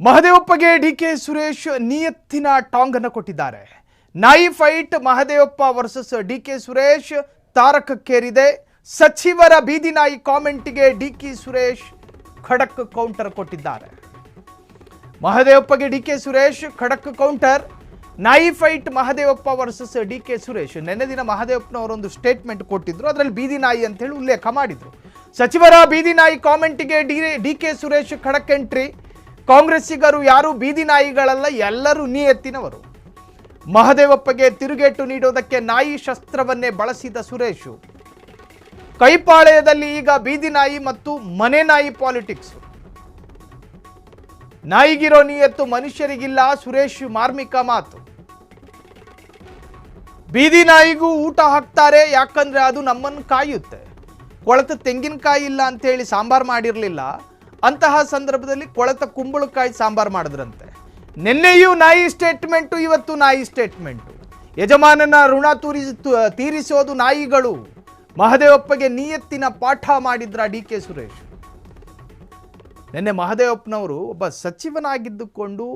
ಮಹದೇವಪ್ಪಗೆ DK Suresh ನಿಯತ್ತಿನ ಟಾಂಗ್ ಅನ್ನು ಕೊಟ್ಟಿದ್ದಾರೆ. ನಾಯಿ fight Mahadevappa versus DK Suresh ತಾರಕಕ್ಕೇರಿದೆ. ಸಚಿವರ ಬೀದಿ ನಾಯಿ ಕಾಮೆಂಟ್ಗೆ ಡಿಕೆ ಸುರೇಶ್ ಖಡಕ್ ಕೌಂಟರ್ ಕೊಟ್ಟಿದ್ದಾರೆ. ಮಹದೇವಪ್ಪಗೆ ಡಿಕೆ ಸುರೇಶ್ ಖಡಕ್ ಕೌಂಟರ್. ನಾಯಿ fight Mahadevappa versus DK Suresh. ನಿನ್ನೆ ದಿನ ಮಹದೇವಪ್ಪನವರೊಂದು ಸ್ಟೇಟ್ಮೆಂಟ್ ಕೊಟ್ಟಿದ್ರು, ಅದರಲ್ಲಿ ಬೀದಿ ನಾಯಿ ಅಂತ ಹೇಳಿ ಉಲ್ಲೇಖ ಮಾಡಿದ್ರು. ಸಚಿವರ ಬೀದಿ ನಾಯಿ ಕಾಮೆಂಟ್ಗೆ ಡಿಕೆ ಸುರೇಶ್ ಖಡಕ್ ಎಂಟ್ರಿ. ಕಾಂಗ್ರೆಸ್ಸಿಗರು ಯಾರು ಬೀದಿ ನಾಯಿಗಳಲ್ಲ, ಎಲ್ಲರೂ ನಿಯತ್ತಿನವರು. ಮಹದೇವಪ್ಪಗೆ ತಿರುಗೇಟು ನೀಡೋದಕ್ಕೆ ನಾಯಿ ಶಸ್ತ್ರವನ್ನೇ ಬಳಸಿದ ಸುರೇಶ್. ಕೈಪಾಳ್ಯದಲ್ಲಿ ಈಗ ಬೀದಿ ನಾಯಿ ಮತ್ತು ಮನೆ ನಾಯಿ ಪಾಲಿಟಿಕ್ಸ್. ನಾಯಿಗಿರೋ ನಿಯತ್ತು ಮನುಷ್ಯರಿಗಿಲ್ಲ, ಸುರೇಶ್ ಮಾರ್ಮಿಕ ಮಾತು. ಬೀದಿ ನಾಯಿಗೂ ಊಟ ಹಾಕ್ತಾರೆ, ಯಾಕಂದ್ರೆ ಅದು ನಮ್ಮನ್ನು ಕಾಯುತ್ತೆ. ಕೊಳೆತ ತೆಂಗಿನಕಾಯಿ ಇಲ್ಲ ಅಂತ ಹೇಳಿ ಸಾಂಬಾರ್ ಮಾಡಿರಲಿಲ್ಲ, ಅಂತಹ ಸಂದರ್ಭದಲ್ಲಿ ಕೊಳೆತ ಕುಂಬಳಕಾಯಿ ಸಾಂಬಾರ್ ಮಾಡಿದ್ರಂತೆ. ನಿನ್ನೆಯೂ ನಾಯಿ ಸ್ಟೇಟ್ಮೆಂಟು, ಇವತ್ತು ನಾಯಿ ಸ್ಟೇಟ್ಮೆಂಟು. ಯಜಮಾನನ ಋಣ ತೀರಿಸೋದು ನಾಯಿಗಳು. ಮಹದೇವಪ್ಪಗೆ ನಿಯತ್ತಿನ ಪಾಠ ಮಾಡಿದ್ರ ಡಿಕೆ ಸುರೇಶ್. ನಿನ್ನೆ ಮಹದೇವಪ್ಪನವರು ಒಬ್ಬ ಸಚಿವನಾಗಿದ್ದುಕೊಂಡು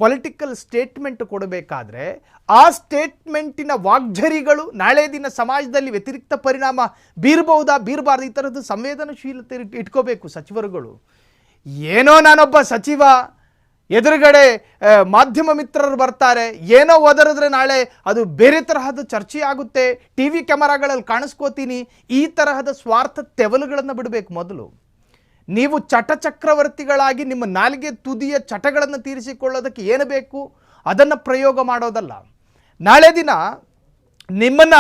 ಪೊಲಿಟಿಕಲ್ ಸ್ಟೇಟ್ಮೆಂಟ್ ಕೊಡಬೇಕಾದ್ರೆ ಆ ಸ್ಟೇಟ್ಮೆಂಟಿನ ವಾಗ್ಝರಿಗಳು ನಾಳೆ ದಿನ ಸಮಾಜದಲ್ಲಿ ವ್ಯತಿರಿಕ್ತ ಪರಿಣಾಮ ಬೀರಬಾರ್ದು. ಈ ಥರದ್ದು ಸಂವೇದನಶೀಲತೆ ಇಟ್ಕೋಬೇಕು ಸಚಿವರುಗಳು. ಏನೋ ನಾನೊಬ್ಬ ಸಚಿವ, ಎದುರುಗಡೆ ಮಾಧ್ಯಮ ಮಿತ್ರರು ಬರ್ತಾರೆ, ಏನೋ ಒದರಿದ್ರೆ ನಾಳೆ ಅದು ಬೇರೆ ತರಹದ ಚರ್ಚೆ ಆಗುತ್ತೆ, ಟಿ ವಿ ಕ್ಯಾಮರಾಗಳಲ್ಲಿ ಕಾಣಿಸ್ಕೋತೀನಿ, ಈ ತರಹದ ಸ್ವಾರ್ಥ ತೆವಲುಗಳನ್ನು ಬಿಡಬೇಕು. ಮೊದಲು ನೀವು ಚಟಚಕ್ರವರ್ತಿಗಳಾಗಿ ನಿಮ್ಮ ನಾಲಿಗೆ ತುದಿಯ ಚಟಗಳನ್ನು ತೀರಿಸಿಕೊಳ್ಳೋದಕ್ಕೆ ಏನು ಬೇಕು ಅದನ್ನು ಪ್ರಯೋಗ ಮಾಡೋದಲ್ಲ. ನಾಳೆ ದಿನ ನಿಮ್ಮನ್ನು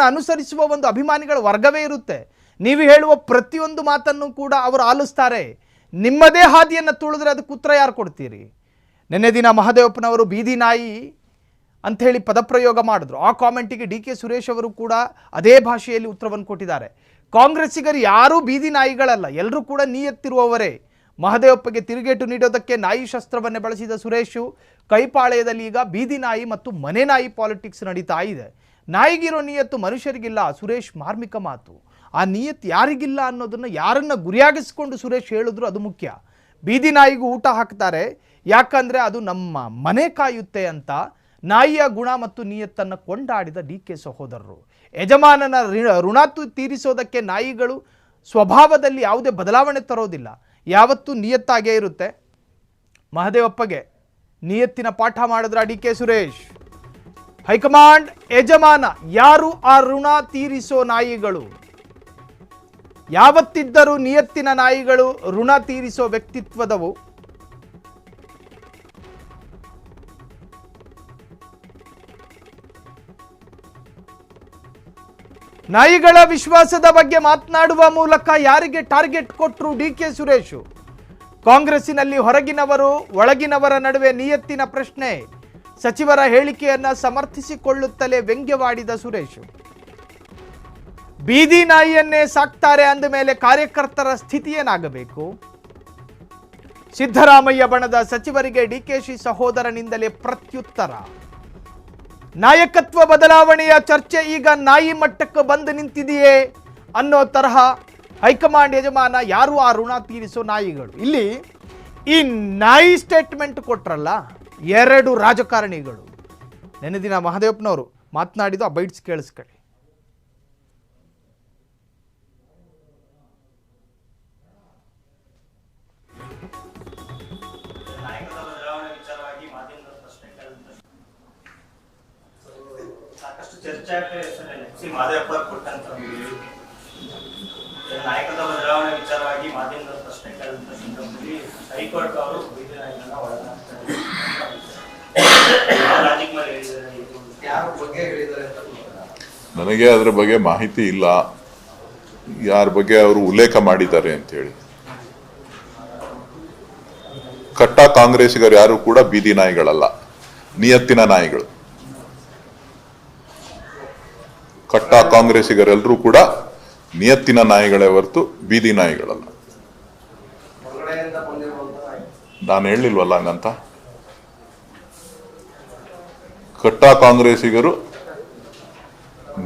ಅನುಸರಿಸುವ ಒಂದು ಅಭಿಮಾನಿಗಳ ವರ್ಗವೇ ಇರುತ್ತೆ. ನೀವು ಹೇಳುವ ಪ್ರತಿಯೊಂದು ಮಾತನ್ನು ಕೂಡ ಅವರು ಆಲಿಸ್ತಾರೆ. ನಿಮ್ಮದೇ ಹಾದಿಯನ್ನು ತುಳಿದ್ರೆ ಅದಕ್ಕೆ ಉತ್ತರ ಯಾರು ಕೊಡ್ತೀರಿ? ನಿನ್ನೆ ದಿನ ಮಹದೇವಪ್ಪನವರು ಬೀದಿ ನಾಯಿ ಅಂಥೇಳಿ ಪದಪ್ರಯೋಗ ಮಾಡಿದ್ರು. ಆ ಕಾಮೆಂಟಿಗೆ ಡಿಕೆ ಸುರೇಶ್ ಅವರು ಕೂಡ ಅದೇ ಭಾಷೆಯಲ್ಲಿ ಉತ್ತರವನ್ನು ಕೊಟ್ಟಿದ್ದಾರೆ. ಕಾಂಗ್ರೆಸ್ಸಿಗರು ಯಾರೂ ಬೀದಿ ನಾಯಿಗಳಲ್ಲ, ಎಲ್ಲರೂ ಕೂಡ ನಿಯತ್ತಿರುವವರೇ. ಮಹದೇವಪ್ಪಗೆ ತಿರುಗೇಟು ನೀಡೋದಕ್ಕೆ ನಾಯಿ ಶಸ್ತ್ರವನ್ನೇ ಬಳಸಿದ ಸುರೇಶು. ಕೈಪಾಳ್ಯದಲ್ಲಿ ಈಗ ಬೀದಿ ನಾಯಿ ಮತ್ತು ಮನೆ ನಾಯಿ ಪಾಲಿಟಿಕ್ಸ್ ನಡೀತಾ ಇದೆ. ನಾಯಿಗಿರೋ ನಿಯತ್ತು ಮನುಷ್ಯರಿಗಿಲ್ಲ, ಸುರೇಶ್ ಮಾರ್ಮಿಕ ಮಾತು. ಆ ನಿಯತ್ತು ಯಾರಿಗಿಲ್ಲ ಅನ್ನೋದನ್ನು ಯಾರನ್ನ ಗುರಿಯಾಗಿಸ್ಕೊಂಡು ಸುರೇಶ್ ಹೇಳಿದ್ರು ಅದು ಮುಖ್ಯ. ಬೀದಿ ನಾಯಿಗೂ ಊಟ ಹಾಕ್ತಾರೆ, ಯಾಕಂದರೆ ಅದು ನಮ್ಮ ಮನೆ ಕಾಯುತ್ತೆ ಅಂತ ನಾಯಿಯ ಗುಣ ಮತ್ತು ನಿಯತ್ತನ್ನು ಕೊಂಡಾಡಿದ ಡಿಕೆ ಸಹೋದರರು. ಯಜಮಾನನ ಋಣ ತೀರಿಸೋದಕ್ಕೆ ನಾಯಿಗಳು ಸ್ವಭಾವದಲ್ಲಿ ಯಾವುದೇ ಬದಲಾವಣೆ ತರೋದಿಲ್ಲ, ಯಾವತ್ತೂ ನಿಯತ್ತಾಗೇ ಇರುತ್ತೆ. ಮಹದೇವಪ್ಪಗೆ ನಿಯತ್ತಿನ ಪಾಠ ಮಾಡಿದ್ರ ಡಿಕೆ ಸುರೇಶ್. ಹೈಕಮಾಂಡ್ ಯಜಮಾನ ಯಾರು ಆ ಋಣ ತೀರಿಸೋ ನಾಯಿಗಳು? ಯಾವತ್ತಿದ್ದರೂ ನಿಯತ್ತಿನ ನಾಯಿಗಳು, ಋಣ ತೀರಿಸೋ ವ್ಯಕ್ತಿತ್ವದವು. ನಾಯಿಗಳ ವಿಶ್ವಾಸದ ಬಗ್ಗೆ ಮಾತನಾಡುವ ಮೂಲಕ ಯಾರಿಗೆ ಟಾರ್ಗೆಟ್ ಕೊಟ್ಟರು ಡಿಕೆ ಸುರೇಶ್? ಕಾಂಗ್ರೆಸ್ಸಿನಲ್ಲಿ ಹೊರಗಿನವರು ಒಳಗಿನವರ ನಡುವೆ ನಿಯತ್ತಿನ ಪ್ರಶ್ನೆ. ಸಚಿವರ ಹೇಳಿಕೆಯನ್ನ ಸಮರ್ಥಿಸಿಕೊಳ್ಳುತ್ತಲೇ ವ್ಯಂಗ್ಯವಾಡಿದ ಸುರೇಶ್. ಬೀದಿ ನಾಯಿಯನ್ನೇ ಸಾಕ್ತಾರೆ ಅಂದ ಮೇಲೆ ಕಾರ್ಯಕರ್ತರ ಸ್ಥಿತಿ ಏನಾಗಬೇಕು? ಸಿದ್ದರಾಮಯ್ಯ ಬಣದ ಸಚಿವರಿಗೆ ಡಿಕೆಶಿ ಸಹೋದರನಿಂದಲೇ ಪ್ರತ್ಯುತ್ತರ. ನಾಯಕತ್ವ ಬದಲಾವಣೆಯ ಚರ್ಚೆ ಈಗ ನಾಯಿ ಮಟ್ಟಕ್ಕೆ ಬಂದು ನಿಂತಿದೆಯೇ ಅನ್ನೋ ತರಹ ಹೈಕಮಾಂಡ್ ಯಜಮಾನ ಯಾರು ಆ ಋಣ ತೀರಿಸೋ ನಾಯಿಗಳು. ಇಲ್ಲಿ ಈ ನಾಯಿ ಸ್ಟೇಟ್ಮೆಂಟ್ ಕೊಟ್ರಲ್ಲ ಎರಡು ರಾಜಕಾರಣಿಗಳು. ನೆನ್ನೆ ದಿನ ಮಹದೇವಪ್ಪನವರು ಮಾತನಾಡಿದ್ದು ಆ ಬೈಟ್ಸ್ ಕೇಳಿಸ್ಕೊಳ್ಳಿ. ಮಹದೇವಪ್ಪ ಕೊಟ್ಟಂತ ನಾಯಕತ್ವ ಬದಲಾವಣೆ ವಿಚಾರವಾಗಿ ಮಾಧ್ಯಮದ ಪ್ರಶ್ನೆ ಕೇಳಿದಂತ ಸಂದರ್ಭದಲ್ಲಿ ಹೈಕೋರ್ಟ್ ಅವರು ಬೀದಿ ನಾಯಿಗಳನ್ನ ನನಗೆ ಅದರ ಬಗ್ಗೆ ಮಾಹಿತಿ ಇಲ್ಲ, ಯಾರ ಬಗ್ಗೆ ಅವರು ಉಲ್ಲೇಖ ಮಾಡಿದ್ದಾರೆ ಅಂತ ಹೇಳಿ. ಕಟ್ಟ ಕಾಂಗ್ರೆಸ್ಸಿಗರು ಯಾರು ಕೂಡ ಬೀದಿ ನಾಯಿಗಳಲ್ಲ, ನಿಯತ್ತಿನ ನಾಯಿಗಳು. ಕಟ್ಟ ಕಾಂಗ್ರೆಸ್ಸಿಗರೆಲ್ಲರೂ ಕೂಡ ನಿಯತ್ತಿನ ನಾಯಿಗಳೇ ಹೊರತು ಬೀದಿ ನಾಯಿಗಳಲ್ಲ. ನಾನು ಹೇಳಿಲ್ವಲ್ಲ ಹಂಗಂತ. ಕಟ್ಟ ಕಾಂಗ್ರೆಸ್ಸಿಗರು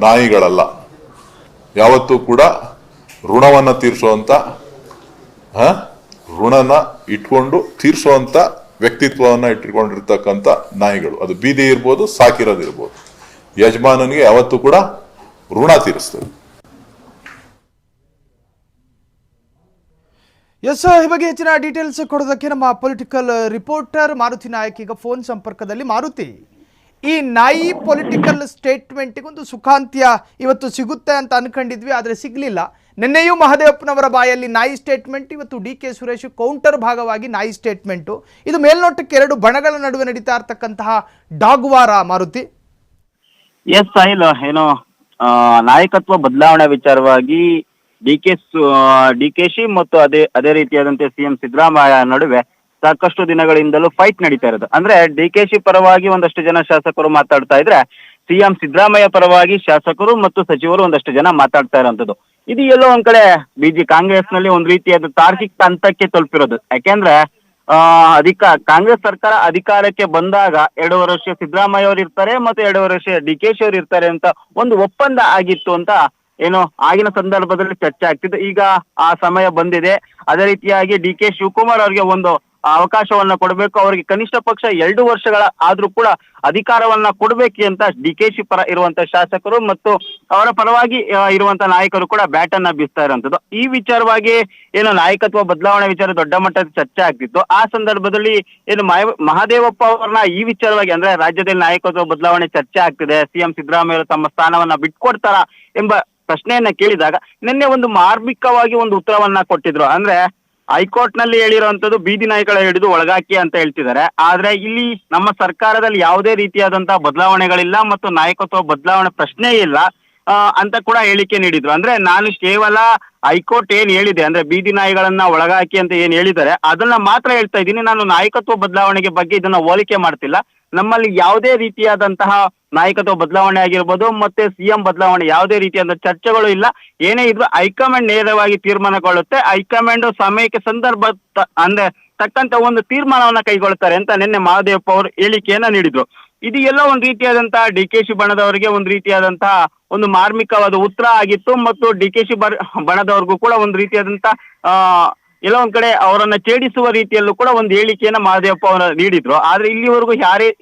ನಾಯಿಗಳಲ್ಲ, ಯಾವತ್ತೂ ಕೂಡ ಋಣವನ್ನು ತೀರಿಸುವಂತ ಋಣನ ಇಟ್ಕೊಂಡು ತೀರ್ಸುವಂತ ವ್ಯಕ್ತಿತ್ವವನ್ನ ಇಟ್ಕೊಂಡಿರ್ತಕ್ಕಂಥ ನಾಯಿಗಳು. ಅದು ಬೀದಿ ಇರ್ಬೋದು, ಸಾಕಿರೋದಿರ್ಬೋದು. ಯಜಮಾನನಿಗೆ ಯಾವತ್ತೂ ಕೂಡ ಋಣ ತೀರಿಸ್ತದೆ. ಎಸ್, ಈ ಬಗ್ಗೆ ಹೆಚ್ಚಿನ ಡೀಟೇಲ್ಸ್ ಕೊಡೋದಕ್ಕೆ ನಮ್ಮ ಪೊಲಿಟಿಕಲ್ ರಿಪೋರ್ಟರ್ ಮಾರುತಿ ನಾಯಕ್ ಈಗ ಫೋನ್ ಸಂಪರ್ಕದಲ್ಲಿ. ಮಾರುತಿ, ಈ ನಾಯಿ ಪೊಲಿಟಿಕಲ್ ಸ್ಟೇಟ್ಮೆಂಟ್ಗೊಂದು ಸುಖಾಂತ್ಯ ಇವತ್ತು ಸಿಗುತ್ತೆ ಅಂತ ಅನ್ಕೊಂಡಿದ್ವಿ, ಆದರೆ ಸಿಗ್ಲಿಲ್ಲ. ನಿನ್ನೆಯೂ ಮಹದೇವಪ್ಪನವರ ಬಾಯಲ್ಲಿ ನಾಯಿ ಸ್ಟೇಟ್ಮೆಂಟ್, ಇವತ್ತು DK ಸುರೇಶ್ ಕೌಂಟರ್ ಭಾಗವಾಗಿ ನಾಯಿ ಸ್ಟೇಟ್ಮೆಂಟು. ಇದು ಮೇಲ್ನೋಟಕ್ಕೆ ಎರಡು ಬಣಗಳ ನಡುವೆ ನಡೀತಾ ಇರ್ತಕ್ಕಂತಹ ಡಾಗ್ವಾರ. ಮಾರುತಿ, ಎಸ್ ಸಾಹಿಲ್, ಏನು ನಾಯಕತ್ವ ಬದಲಾವಣೆ ವಿಚಾರವಾಗಿ ಡಿಕೆಶಿ ಮತ್ತು ಅದೇ ರೀತಿಯಾದಂತೆ CM ಸಿದ್ದರಾಮಯ್ಯ ನಡುವೆ ಸಾಕಷ್ಟು ದಿನಗಳಿಂದಲೂ ಫೈಟ್ ನಡೀತಾ ಇರೋದು. ಅಂದ್ರೆ ಡಿಕೆಶಿ ಪರವಾಗಿ ಒಂದಷ್ಟು ಜನ ಶಾಸಕರು ಮಾತಾಡ್ತಾ ಇದ್ರೆ, CM ಸಿದ್ದರಾಮಯ್ಯ ಪರವಾಗಿ ಶಾಸಕರು ಮತ್ತು ಸಚಿವರು ಒಂದಷ್ಟು ಜನ ಮಾತಾಡ್ತಾ ಇರೋಂಥದ್ದು. ಇದು ಎಲ್ಲೋ ಒಂದ್ ಕಡೆ ಕಾಂಗ್ರೆಸ್ ನಲ್ಲಿ ಒಂದ್ ರೀತಿಯಾದ ತಾರ್ಕಿಕ ಹಂತಕ್ಕೆ ತಲುಪಿರೋದು. ಯಾಕೆಂದ್ರೆ ಕಾಂಗ್ರೆಸ್ ಸರ್ಕಾರ ಅಧಿಕಾರಕ್ಕೆ ಬಂದಾಗ 2 ವರ್ಷ ಸಿದ್ದರಾಮಯ್ಯ ಅವರು ಇರ್ತಾರೆ ಮತ್ತು 2 ವರ್ಷ ಡಿಕೆಶಿ ಅವರು ಇರ್ತಾರೆ ಅಂತ ಒಂದು ಒಪ್ಪಂದ ಆಗಿತ್ತು ಅಂತ ಏನು ಆಗಿನ ಸಂದರ್ಭದಲ್ಲಿ ಚರ್ಚೆ ಆಗ್ತಿತ್ತು. ಈಗ ಆ ಸಮಯ ಬಂದಿದೆ. ಅದೇ ರೀತಿಯಾಗಿ DK ಶಿವಕುಮಾರ್ ಅವರಿಗೆ ಒಂದು ಅವಕಾಶವನ್ನ ಕೊಡಬೇಕು, ಅವರಿಗೆ ಕನಿಷ್ಠ ಪಕ್ಷ 2 ವರ್ಷಗಳ ಆದ್ರೂ ಕೂಡ ಅಧಿಕಾರವನ್ನ ಕೊಡಬೇಕು ಅಂತ DKಶಿ ಪರ ಇರುವಂತ ಶಾಸಕರು ಮತ್ತು ಅವರ ಪರವಾಗಿ ಇರುವಂತ ನಾಯಕರು ಕೂಡ ಬ್ಯಾಟ್ ಅನ್ನ ಬೀಸ್ತಾ ಇರುವಂತದ್ದು. ಈ ವಿಚಾರವಾಗಿ ಏನು ನಾಯಕತ್ವ ಬದಲಾವಣೆ ವಿಚಾರ ದೊಡ್ಡ ಮಟ್ಟದ ಚರ್ಚೆ ಆಗ್ತಿತ್ತು. ಆ ಸಂದರ್ಭದಲ್ಲಿ ಏನು ಮಹದೇವಪ್ಪ ಅವರನ್ನ ಈ ವಿಚಾರವಾಗಿ, ಅಂದ್ರೆ ರಾಜ್ಯದಲ್ಲಿ ನಾಯಕತ್ವ ಬದಲಾವಣೆ ಚರ್ಚೆ ಆಗ್ತಿದೆ, CM ಸಿದ್ದರಾಮಯ್ಯ ತಮ್ಮ ಸ್ಥಾನವನ್ನ ಬಿಟ್ಕೊಡ್ತಾರ ಎಂಬ ಪ್ರಶ್ನೆಯನ್ನ ಕೇಳಿದಾಗ ನಿನ್ನೆ ಒಂದು ಮಾರ್ಮಿಕವಾಗಿ ಒಂದು ಉತ್ತರವನ್ನ ಕೊಟ್ಟಿದ್ರು. ಅಂದ್ರೆ ಹೈಕೋರ್ಟ್ ನಲ್ಲಿ ಹೇಳಿರುವಂತದ್ದು ಬೀದಿ ನಾಯಿಗಳ ಹಿಡಿದು ಒಳಗಾಕಿ ಅಂತ ಹೇಳ್ತಿದ್ದಾರೆ. ಆದ್ರೆ ಇಲ್ಲಿ ನಮ್ಮ ಸರ್ಕಾರದಲ್ಲಿ ಯಾವುದೇ ರೀತಿಯಾದಂತಹ ಬದಲಾವಣೆಗಳಿಲ್ಲ ಮತ್ತು ನಾಯಕತ್ವ ಬದಲಾವಣೆ ಪ್ರಶ್ನೆ ಇಲ್ಲ ಅಂತ ಕೂಡ ಹೇಳಿಕೆ ನೀಡಿದ್ರು. ಅಂದ್ರೆ ನಾನು ಕೇವಲ ಹೈಕೋರ್ಟ್ ಏನ್ ಹೇಳಿದೆ, ಅಂದ್ರೆ ಬೀದಿ ನಾಯಿಗಳನ್ನ ಒಳಗಾಕಿ ಅಂತ ಏನ್ ಹೇಳಿದ್ದಾರೆ ಅದನ್ನ ಮಾತ್ರ ಹೇಳ್ತಾ ಇದ್ದೀನಿ, ನಾನು ನಾಯಕತ್ವ ಬದಲಾವಣೆಗೆ ಬಗ್ಗೆ ಇದನ್ನ ಹೋಲಿಕೆ ಮಾಡ್ತಿಲ್ಲ. ನಮ್ಮಲ್ಲಿ ಯಾವುದೇ ರೀತಿಯಾದಂತಹ ನಾಯಕತ್ವ ಬದಲಾವಣೆ ಆಗಿರ್ಬೋದು ಮತ್ತೆ CM ಬದಲಾವಣೆ ಯಾವುದೇ ರೀತಿಯಾದ ಚರ್ಚೆಗಳು ಇಲ್ಲ. ಏನೇ ಇದ್ರು ಹೈಕಮಾಂಡ್ ನೇರವಾಗಿ ತೀರ್ಮಾನಗೊಳ್ಳುತ್ತೆ. ಹೈಕಮಾಂಡ್ ಸಮಯಕ್ಕೆ ಸಂದರ್ಭ ಅಂದ್ರೆ ತಕ್ಕಂತ ಒಂದು ತೀರ್ಮಾನವನ್ನ ಕೈಗೊಳ್ಳುತ್ತಾರೆ ಅಂತ ನಿನ್ನೆ ಮಹದೇವಪ್ಪ ಅವರು ಹೇಳಿಕೆಯನ್ನ ನೀಡಿದ್ರು. ಇದು ಎಲ್ಲ ಒಂದ್ ರೀತಿಯಾದಂತಹ DKಶಿ ಬಣದವರಿಗೆ ಒಂದ್ ರೀತಿಯಾದಂತಹ ಒಂದು ಮಾರ್ಮಿಕವಾದ ಉತ್ತರ ಆಗಿತ್ತು ಮತ್ತು DKಶಿ ಬಣದವ್ರಿಗೂ ಕೂಡ ಒಂದ್ ರೀತಿಯಾದಂತಹ ಎಲ್ಲ ಒಂದ್ ಕಡೆ ಅವರನ್ನ ಛೇಡಿಸುವ ರೀತಿಯಲ್ಲೂ ಕೂಡ ಒಂದು ಹೇಳಿಕೆಯನ್ನ ಮಹದೇವಪ್ಪ ಅವರು ನೀಡಿದ್ರು. ಆದ್ರೆ ಇಲ್ಲಿವರೆಗೂ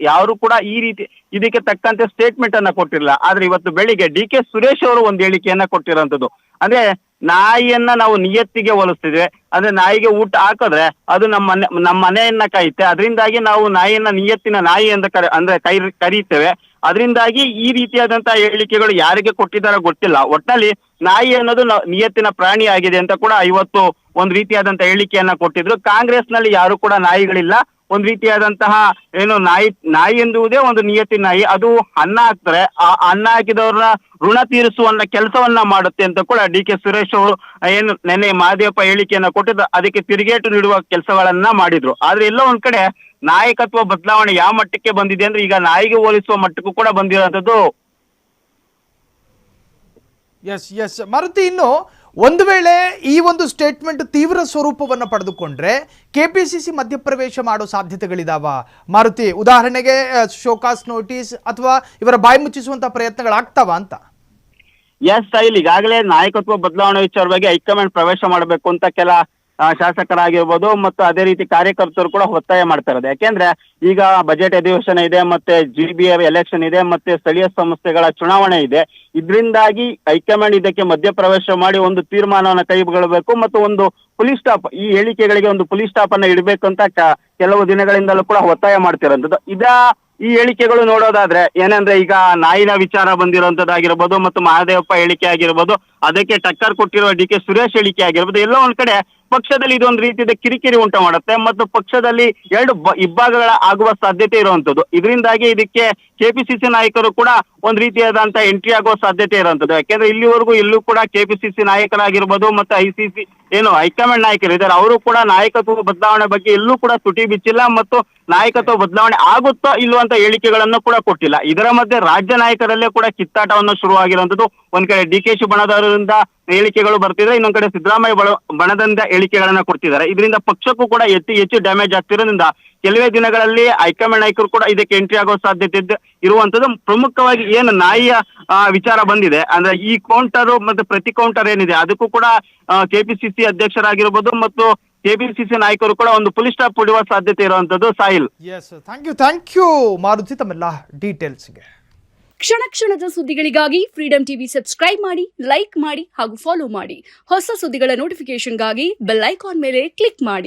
ಯಾರು ಕೂಡ ಈ ರೀತಿ ಇದಕ್ಕೆ ತಕ್ಕಂತೆ ಸ್ಟೇಟ್ಮೆಂಟ್ ಅನ್ನ ಕೊಟ್ಟಿರಲಿಲ್ಲ. ಆದ್ರೆ ಇವತ್ತು ಬೆಳಿಗ್ಗೆ DK ಸುರೇಶ್ ಅವರು ಒಂದು ಹೇಳಿಕೆಯನ್ನ ಕೊಟ್ಟಿರೋಂಥದ್ದು. ಅಂದ್ರೆ ನಾಯಿಯನ್ನ ನಾವು ನಿಯತ್ತಿಗೆ ಹೋಲಿಸ್ತಿದ್ವಿ, ಅಂದ್ರೆ ನಾಯಿಗೆ ಊಟ ಹಾಕಿದ್ರೆ ಅದು ನಮ್ಮ ಮನೆಯನ್ನ ಕಾಯುತ್ತೆ, ಅದರಿಂದಾಗಿ ನಾವು ನಾಯಿಯನ್ನ ನಿಯತ್ತಿನ ನಾಯಿ ಅಂತ ಕರೀತೇವೆ. ಅದರಿಂದಾಗಿ ಈ ರೀತಿಯಾದಂತಹ ಹೇಳಿಕೆಗಳು ಯಾರಿಗೆ ಕೊಟ್ಟಿದ್ದಾರೋ ಗೊತ್ತಿಲ್ಲ. ಒಟ್ನಲ್ಲಿ ನಾಯಿ ಅನ್ನೋದು ನಿಯತ್ತಿನ ಪ್ರಾಣಿ ಆಗಿದೆ ಅಂತ ಕೂಡ ಇವತ್ತು ಒಂದ್ ರೀತಿಯಾದಂತಹ ಹೇಳಿಕೆಯನ್ನ ಕೊಟ್ಟಿದ್ರು. ಕಾಂಗ್ರೆಸ್ ನಲ್ಲಿ ಯಾರು ಕೂಡ ನಾಯಿಗಳಿಲ್ಲ. ಒಂದ್ ರೀತಿಯಾದಂತಹ ಏನು ನಾಯಿ ಎಂದುವುದೇ ಒಂದು ನಿಯತ್ತಿನ ನಾಯಿ, ಅದು ಅನ್ನ ಹಾಕ್ತಾರೆ, ಆ ಅನ್ನ ಹಾಕಿದವ್ರನ್ನ ಋಣ ತೀರಿಸುವಂತ ಕೆಲಸವನ್ನ ಮಾಡುತ್ತೆ ಅಂತ ಕೂಡ DK ಸುರೇಶ್ ಅವರು ಏನು ನೆನ್ನೆ ಮಹದೇವಪ್ಪ ಹೇಳಿಕೆಯನ್ನ ಕೊಟ್ಟಿದ್ದು, ಅದಕ್ಕೆ ತಿರುಗೇಟು ನೀಡುವ ಕೆಲಸಗಳನ್ನ ಮಾಡಿದ್ರು. ಆದ್ರೆ ಎಲ್ಲೋ ಒಂದ್ ಕಡೆ ನಾಯಕತ್ವ ಬದಲಾವಣೆ ಯಾವ ಮಟ್ಟಕ್ಕೆ ಬಂದಿದೆ ಅಂದ್ರೆ ಈಗ ನಾಯಿಗೆ ಹೋಲಿಸುವ ಮಟ್ಟಕ್ಕೂ ಕೂಡ ಬಂದಿರೋಂಥದ್ದು. ಎಸ್ ಮಾರುತಿ, ಇನ್ನು ಒಂದು ವೇಳೆ ಈ ಒಂದು ಸ್ಟೇಟ್ಮೆಂಟ್ ತೀವ್ರ ಸ್ವರೂಪವನ್ನು ಪಡೆದುಕೊಂಡ್ರೆ KPCC ಮಧ್ಯಪ್ರವೇಶ ಮಾಡೋ ಸಾಧ್ಯತೆಗಳಿದಾವ ಮಾರುತಿ? ಉದಾಹರಣೆಗೆ ಶೋಕಾಸ್ ನೋಟಿಸ್ ಅಥವಾ ಇವರ ಬಾಯಿ ಮುಚ್ಚಿಸುವಂತ ಪ್ರಯತ್ನಗಳಾಗ್ತಾವ ಅಂತ? ಎಸ್ ಸಾಹಿಲ್, ಈಗಾಗಲೇ ನಾಯಕತ್ವ ಬದಲಾವಣೆ ವಿಚಾರವಾಗಿ ಹೈಕಮಾಂಡ್ ಪ್ರವೇಶ ಮಾಡಬೇಕು ಅಂತ ಕೆಲ ಶಾಸಕರಾಗಿರ್ಬೋದು ಮತ್ತು ಅದೇ ರೀತಿ ಕಾರ್ಯಕರ್ತರು ಕೂಡ ಒತ್ತಾಯ ಮಾಡ್ತಾ ಇರೋದು. ಯಾಕೆಂದ್ರೆ ಈಗ ಬಜೆಟ್ ಅಧಿವೇಶನ ಇದೆ, ಮತ್ತೆ GBA ಎಲೆಕ್ಷನ್ ಇದೆ, ಮತ್ತೆ ಸ್ಥಳೀಯ ಸಂಸ್ಥೆಗಳ ಚುನಾವಣೆ ಇದೆ. ಇದರಿಂದಾಗಿ ಹೈಕಮಾಂಡ್ ಇದಕ್ಕೆ ಮಧ್ಯಪ್ರವೇಶ ಮಾಡಿ ಒಂದು ತೀರ್ಮಾನವನ್ನ ಕೈಗೊಳ್ಳಬೇಕು ಮತ್ತು ಒಂದು ಪುಲಿಸ್ ಸ್ಟಾಪ್, ಈ ಹೇಳಿಕೆಗಳಿಗೆ ಒಂದು ಪುಲಿಸ್ ಸ್ಟಾಪ್ ಅನ್ನ ಇಡಬೇಕು ಅಂತ ಕೆಲವು ದಿನಗಳಿಂದಲೂ ಕೂಡ ಒತ್ತಾಯ ಮಾಡ್ತಿರೋಂಥದ್ದು. ಈ ಹೇಳಿಕೆಗಳು ನೋಡೋದಾದ್ರೆ ಏನಂದ್ರೆ ಈಗ ನಾಯಿನ ವಿಚಾರ ಬಂದಿರುವಂತದ್ದಾಗಿರ್ಬೋದು ಮತ್ತು ಮಹದೇವಪ್ಪ ಹೇಳಿಕೆ ಆಗಿರ್ಬೋದು, ಅದಕ್ಕೆ ಟಕ್ಕರ್ ಕೊಟ್ಟಿರುವ DK ಸುರೇಶ್ ಹೇಳಿಕೆ ಆಗಿರ್ಬೋದು, ಎಲ್ಲ ಒಂದ್ ಕಡೆ ಪಕ್ಷದಲ್ಲಿ ಇದೊಂದು ರೀತಿಯ ಕಿರಿಕಿರಿ ಉಂಟು ಮಾಡುತ್ತೆ ಮತ್ತು ಪಕ್ಷದಲ್ಲಿ ಎರಡು ಇಬ್ಬಾಗಗಳ ಆಗುವ ಸಾಧ್ಯತೆ ಇರುವಂತದ್ದು. ಇದರಿಂದಾಗಿ ಇದಕ್ಕೆ KPCC ನಾಯಕರು ಕೂಡ ಒಂದ್ ರೀತಿಯಾದಂತ ಎಂಟ್ರಿ ಆಗುವ ಸಾಧ್ಯತೆ ಇರುವಂತದ್ದು. ಯಾಕೆಂದ್ರೆ ಇಲ್ಲಿವರೆಗೂ ಎಲ್ಲೂ ಕೂಡ KPCC ನಾಯಕರಾಗಿರ್ಬೋದು ಮತ್ತೆ ICC ಏನು ಹೈಕಮಾಂಡ್ ನಾಯಕರು ಇದ್ದಾರೆ, ಅವರು ಕೂಡ ನಾಯಕತ್ವ ಬದಲಾವಣೆ ಬಗ್ಗೆ ಎಲ್ಲೂ ಕೂಡ ತುಟಿ ಬಿಚ್ಚಿಲ್ಲ ಮತ್ತು ನಾಯಕತ್ವ ಬದಲಾವಣೆ ಆಗುತ್ತೋ ಇಲ್ಲೋ ಅಂತ ಹೇಳಿಕೆಗಳನ್ನು ಕೂಡ ಕೊಟ್ಟಿಲ್ಲ. ಇದರ ಮಧ್ಯೆ ರಾಜ್ಯ ನಾಯಕರಲ್ಲೇ ಕೂಡ ಕಿತ್ತಾಟವನ್ನು ಶುರುವಾಗಿರುವಂತದ್ದು. ಒಂದ್ ಕಡೆ DKಶಿ ಬಣದವರಿಂದ ಹೇಳಿಕೆಗಳು ಬರ್ತಿದ್ರೆ, ಇನ್ನೊಂದ್ ಕಡೆ ಸಿದ್ದರಾಮಯ್ಯ ಬಣದಿಂದ ಹೇಳಿಕೆಗಳನ್ನ ಕೊಡ್ತಿದ್ದಾರೆ. ಇದರಿಂದ ಪಕ್ಷಕ್ಕೂ ಕೂಡ ಹೆಚ್ಚು ಡ್ಯಾಮೇಜ್ ಆಗ್ತಿರೋದ್ರಿಂದ ಕೆಲವೇ ದಿನಗಳಲ್ಲಿ ಹೈಕಮಾಂಡ್ ನಾಯಕರು ಕೂಡ ಇದಕ್ಕೆ ಎಂಟ್ರಿ ಆಗೋ ಸಾಧ್ಯತೆ ಇರುವಂತದ್ದು. ಪ್ರಮುಖವಾಗಿ ಏನು ನಾಯಿಯ ವಿಚಾರ ಬಂದಿದೆ ಅಂದ್ರೆ ಈ ಕೌಂಟರ್ ಮತ್ತೆ ಪ್ರತಿ ಕೌಂಟರ್ ಏನಿದೆ ಅದಕ್ಕೂ ಕೂಡ KPCC ಅಧ್ಯಕ್ಷರಾಗಿರ್ಬೋದು ಮತ್ತು ಕೆಪಿಸಿಸಿ ನಾಯಕರು ಕೂಡ ಒಂದು ಪುಲಿಸ್ ಸ್ಟಾಪ್ ಹೊಡೆಯುವ ಸಾಧ್ಯತೆ ಇರುವಂತದ್ದು. Sahil. Yes, thank you Maruti ತಮ್ಮೆಲ್ಲ ಡೀಟೇಲ್ಸ್ಗೆ. ಕ್ಷಣ ಕ್ಷಣದ ಸುದ್ದಿಗಳಿಗಾಗಿ ಫ್ರೀಡಂ ಟಿವಿ ಸಬ್ಸ್ಕ್ರೈಬ್ ಮಾಡಿ, ಲೈಕ್ ಮಾಡಿ ಹಾಗೂ ಫಾಲೋ ಮಾಡಿ. ಹೊಸ ಸುದ್ದಿಗಳ ನೋಟಿಫಿಕೇಶನ್ಗಾಗಿ ಬೆಲ್ ಐಕಾನ್ ಮೇಲೆ ಕ್ಲಿಕ್ ಮಾಡಿ.